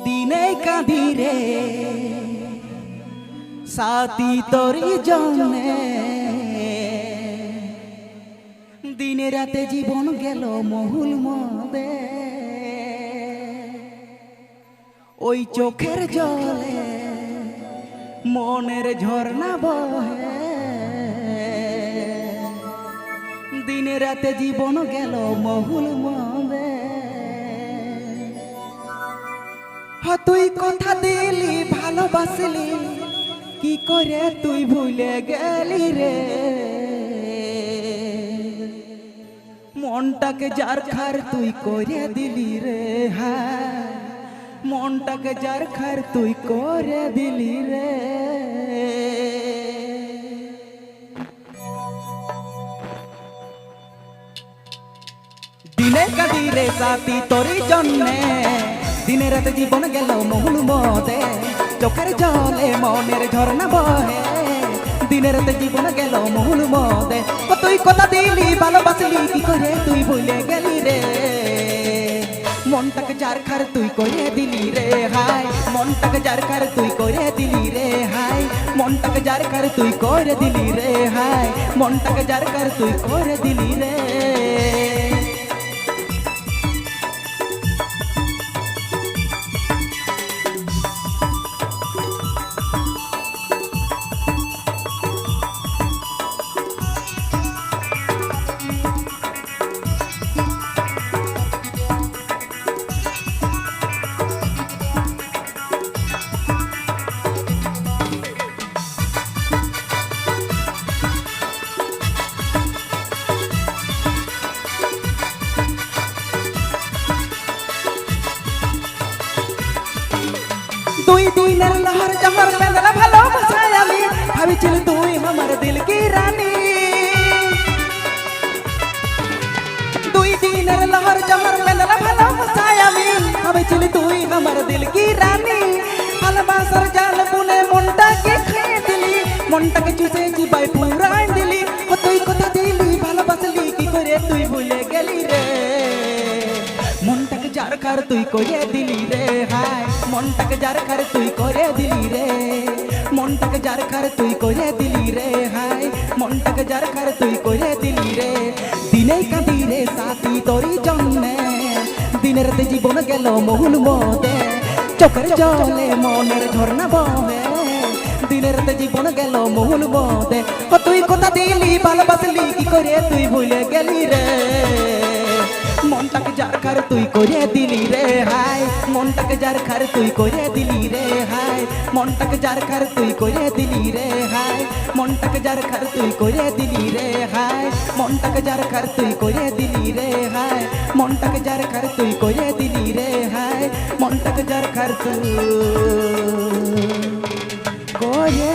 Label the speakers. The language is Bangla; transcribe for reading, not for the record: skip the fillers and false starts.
Speaker 1: দিনে কাঁদি রে সাথী তোরি জন্যে, দিনে রাতে জীবন গেল মহুল মদে। ওই চোখের জলে মনের ঝর্ণা বহে, দিনে রাতে জীবন গেল মহুল মদে। তুই কথা দিলি ভালোবাসলি, কি করে তুই ভুলে গেলি রে? মনটাকে যার খার তুই করে দিলি রে, হ্যাঁ মনটাকে যার খার তুই করে দিলি রে। দিনে কাঁদি রে সাথী তোরি জন্যে, দিনে রাতে জীবন গেল মহুল মদে। চোখের জলে মনের ঝর্ণা বহে, দিনে রাতে জীবন গেল মহুল মদে। তুই কথা দিলি ভালোবাসলি, কি করে তুই ভুলে গেলি রে? মনটাকে যার খার তুই করে দিলি রে, হাই মনটাকে যার খার তুই করে দিলি রে, হাই মনটাকে যার খার তুই করে দিলি রে, হাই মনটাকে যার খার তুই করে দিলি রে। দুই দিনের লহর জহর বেদনা ভালোবাসায় আমি ভাবিছিল তুই আমার দিল কি রানী। দুই দিনের লহর জহর বেদনা ভালোবাসায় আমি ভাবিছিল তুই আমার দিল কি রানী। ভালোবাসার জাল বুনে মনটাকে খেয়ে দিলি, মনটাকে চুষে চিবাই পুরাই দিলি। তুই কথা দিলি ভালোবাসলি, কি করে তুই ভুলে গেলি রে? মনটাকে যার খার তুই করে দিলি রে, হাই মনটাকে যার খার তুই করে দিলি রে, মনটাকে যার খার তুই করে দিলি রে, হাই মনটাকে যার খার তুই করে দিলি রে। দিনে কাঁদি রে সাথী তোরি জন্যে, দিনে রাতে জীবন গেল মহুল মদে। চোখের জলে মনের ঝর্ণা বহে, দিনে রাতে জীবন গেল মহুল মদে। তুই কথা দিলি ভালোবাসলি, কি করে তুই ভুলে গেলি রে? মনটাকে যার খার তুই করে দিলি রে, হাই মনটাকে যার খার তুই করে দিলি রে, হাই মনটাকে যার খার তুই করে দিলি রে, হাই মনটাকে যার খার তুই করে দিলি রে, হাই মনটাকে যার খার তুই করে দিলি রে, হাই মনটাকে যার খার তুই করে দিলি রে, হাই মনটাকে যার খার তুই করে